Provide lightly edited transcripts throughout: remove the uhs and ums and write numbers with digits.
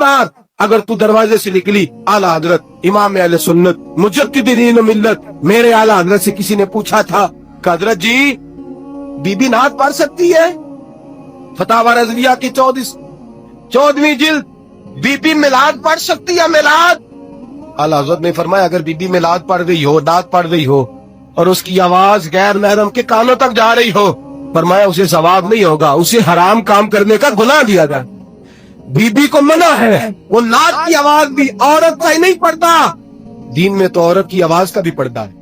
खबरदार अगर तू दरवाजे से निकली आला हजरत इमाम अहले सुन्नत मुजद्दिदीन मिल्लत मेरे आला हजरत से किसी ने पूछा था कि हजरत जी बीबी नात पढ़ सकती है? फतावा रज़विया की 14वीं जिल्द, बीबी मिलाद पढ़ सकती है? मिलाद? आला हजरत ने फरमाया अगर बीबी मिलाद पढ़ रही हो, नात पढ़ रही हो और उसकी आवाज गैर महरम के कानों तक जा रही हो, फरमाया उसे सवाब नहीं होगा, उसे हराम काम करने का गुनाह दिया जाए। बीबी को मना है, वो नात की आवाज भी औरत का ही नहीं पढ़ता, दीन में तो औरत की आवाज का भी पढ़ता है।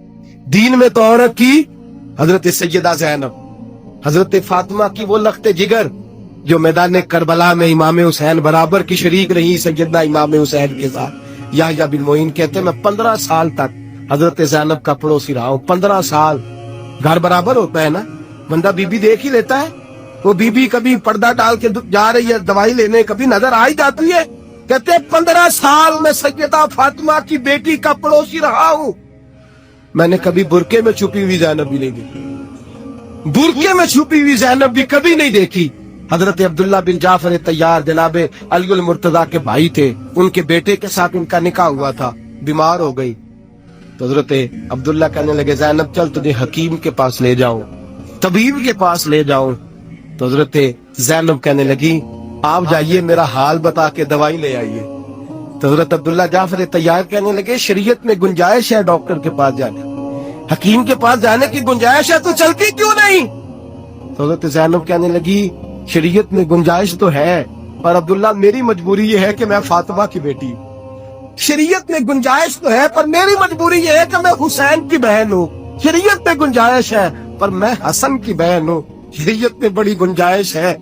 दीन में तो औरत की हजरत सैयदा ज़ैनब, हजरत फातिमा की वो लख्ते जिगर जो मैदान करबला में इमाम हुसैन बराबर की शरीक रही सैयदना इमाम हुसैन के साथ। याह्या बिन मोइन कहते मैं 15 साल तक हजरत ज़ैनब का पड़ोसी रहा हूँ। 15 साल, घर बराबर होता है ना, बंदा बीबी देख ही लेता है। वो बीबी कभी पर्दा डाल के जा रही है दवाई लेने, कभी नजर आ ही जाती है। कहते 15 साल में सैयदा फातिमा की बेटी का पड़ोसी रहा हूँ, मैंने कभी बुरके में छुपी हुई ज़ैनब भी नहीं देखी, बुरके में छुपी हुई ज़ैनब भी कभी नहीं देखी। हजरत अब्दुल्ला बिन जाफर तैयार जनाबे अली मुर्तजा के भाई थे, उनके बेटे के साथ उनका निकाह हुआ था, बीमार हो गई तो हजरत अब्दुल्ला कहने लगे ज़ैनब चल तुझे हकीम के पास ले जाऊं, तबीब के पास ले जाऊं। तो हजरत ज़ैनब कहने लगी आप जाइए मेरा हाल बता के दवाई ले आइए। तो हजरत अब्दुल्ला जाफर तैयार कहने लगे शरीयत में गुंजाइश है डॉक्टर के पास जाने, हकीम के पास जाने की गुंजाइश है तो चलती क्यों नहीं? तो हजरत ज़ैनब कहने लगी शरीयत में गुंजाइश तो है पर अब्दुल्ला मेरी मजबूरी ये है कि मैं फातिमा की बेटी हूँ। शरीयत में गुंजाइश तो है पर मेरी मजबूरी ये है कि मैं हुसैन की बहन हूँ। शरीयत में गुंजाइश है पर मैं हसन की बहन हूँ। शरीयत में बड़ी गुंजाइश है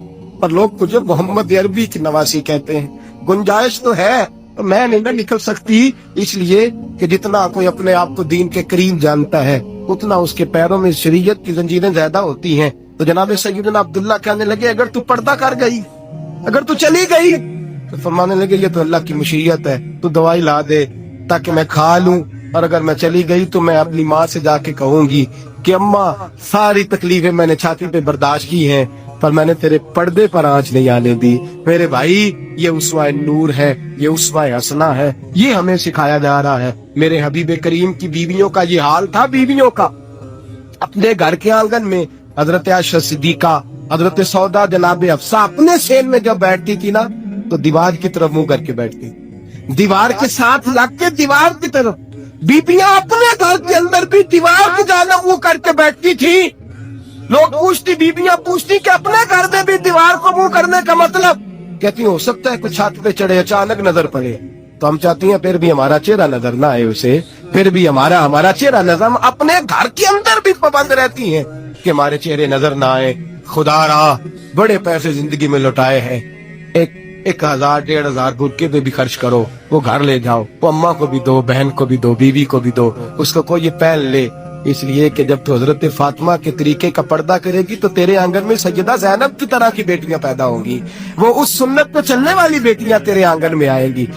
पर लोग मुझे मोहम्मद अरबी की नवासी कहते हैं। गुंजाइश तो है तो मैं नहीं निकल सकती, इसलिए कि जितना कोई अपने आप को दीन के करीब जानता है उतना उसके पैरों में शरीयत की जंजीरें ज्यादा होती हैं। तो जनाब सैयदना अब्दुल्ला कहने लगे अगर तू पर्दा कर गई, अगर तू चली गई, तो फरमाने लगे ये तो अल्लाह की मशीयत है, तू दवाई ला दे ताकि मैं खा लूं, और अगर मैं चली गई तो मैं अपनी माँ से जाके कहूंगी कि अम्मा सारी तकलीफें मैंने छाती पे बर्दाश्त की हैं पर मैंने तेरे पर्दे पर आंच नहीं आने दी। मेरे भाई ये उसवा नूर है, ये उसवा हसना है, ये हमें सिखाया जा रहा है। मेरे हबीब करीम की बीवियों का ये हाल था, बीवियों का अपने घर के आंगन में हजरत आयशा सिद्दीका, हजरत सौदा जनाब हफ्सा अपने सेन में जब बैठती थी ना तो दीवार की तरफ मुंह करके बैठती, दीवार के साथ लग के दीवार की तरफ। बीबियां अपने घर के अंदर भी दीवार की जानब मुंह करके बैठती थी। लोग पूछती, बीबियां पूछती कि अपने घर में भी दीवार को मुंह करने का मतलब? कहती हो सकता है कुछ छत पे चढ़े अचानक नजर पड़े तो हम चाहती हैं फिर भी हमारा चेहरा नजर ना आए उसे, फिर भी हमारा चेहरा नजर, हम अपने घर के अंदर भी पाबंद रहती हैं कि हमारे चेहरे नजर ना आए। खुदा रा बड़े पैसे जिंदगी में लुटाए हैं, 1000 1500 बुरके पे भी खर्च करो, वो घर ले जाओ, वो अम्मा को भी दो, बहन को भी दो, बीवी को भी दो, उसको कोई ये पहन ले, इसलिए कि जब तो हजरत फातिमा के तरीके का पर्दा करेगी तो तेरे आंगन में सैयदा ज़ैनब की तरह की बेटियां पैदा होंगी, वो उस सुन्नत पे चलने वाली बेटियां तेरे आंगन में आएंगी।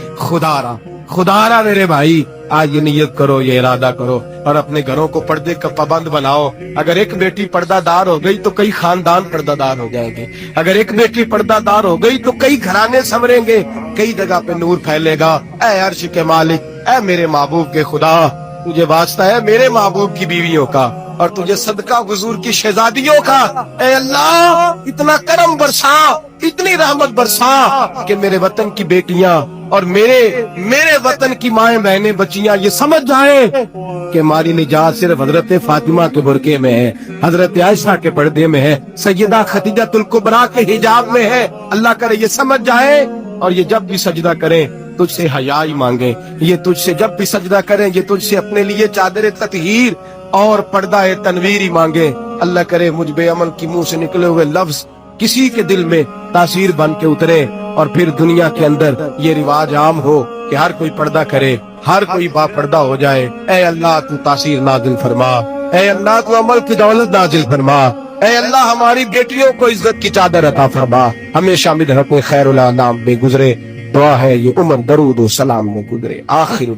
खुदारा मेरे भाई आज ये नियत करो, ये इरादा करो और अपने घरों को पर्दे का पाबंद बनाओ। अगर एक बेटी पर्दादार हो गई तो कई खानदान पर्दादार हो जाएंगे, अगर एक बेटी पर्दादार हो गई तो कई घराने संवरेंगे, कई जगह पे नूर फैलेगा। ऐ अर्श के मालिक, ऐ मेरे महबूब के खुदा, तुझे वास्ता है मेरे महबूब की बीवियों का और तुझे सदका हुजूर की शहजादियों का। ऐ अल्लाह इतना करम बरसा, इतनी रहमत बरसा कि मेरे वतन की बेटियां और मेरे वतन की माएं बहनें बच्चियां ये समझ जाएं कि हमारी निजात सिर्फ हजरत फातिमा के बुरके में है, हजरत आयशा के पर्दे में है, सैयदा खदीजातुल कुबरा के हिजाब में है। अल्लाह करे ये समझ जाए और ये जब भी सजदा करें तुझसे हया ही मांगे, ये तुझसे जब भी सजदा करें ये तुझसे अपने लिए चादर ततहीर और पर्दा तनवीर ही मांगे। अल्लाह करे मुझ बेअमल की मुंह से निकले हुए लफ्ज किसी के दिल में तासीर बन के उतरे और फिर दुनिया के अंदर ये रिवाज आम हो कि हर कोई पर्दा करे, हर कोई बापर्दा हो जाए। ऐ अल्लाह तू तासीर नाजिल फरमा, ऐ अल्लाह तू अमल की दौलत नाजिल फरमा, ऐ अल्लाह हमारी बेटियों को इज्जत की चादर अता फरमा, हमेशा मिदहत खैरुल अनाम में गुजरे। दुआ है ये उम्र दरूद और सलाम में गुजरे। आखिर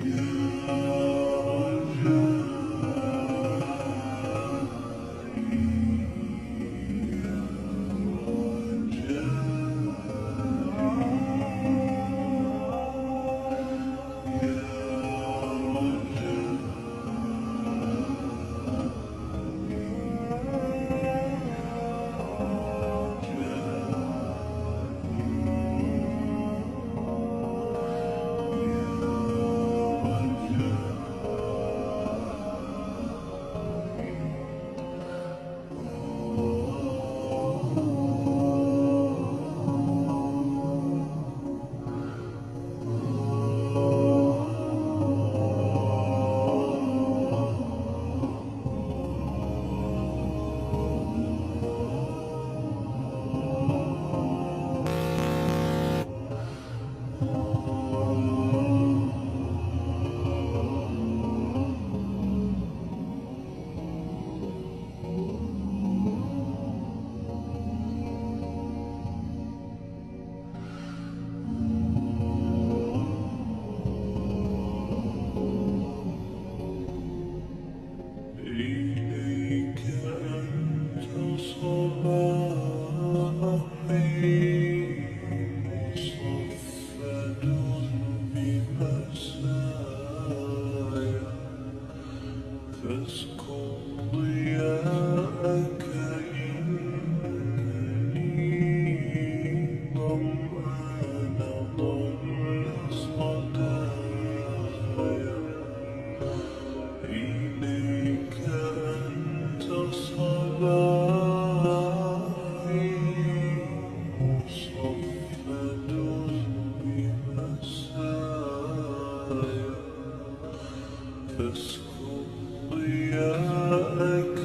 ضياءك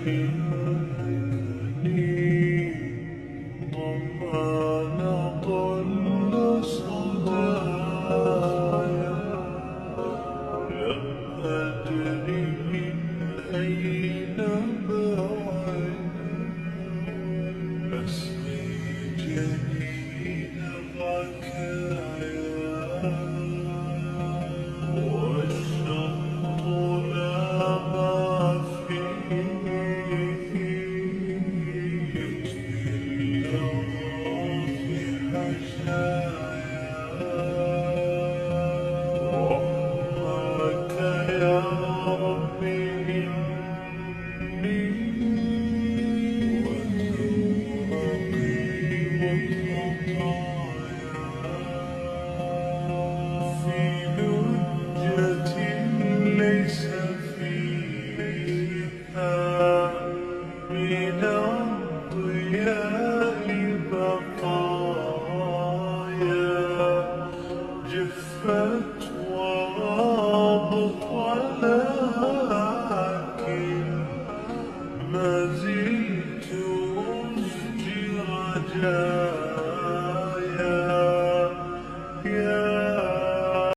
إنني ضمان ضل صدايا لم أدري من أين بعد أسقي جنين الركايا والشط لا ما فيه يطوي الأرض في حشايا رحمك يا ربي إني في لجة ليس فيها من الضياء بقايا جفت وغابت ولكن ما زلت أسجي رجايا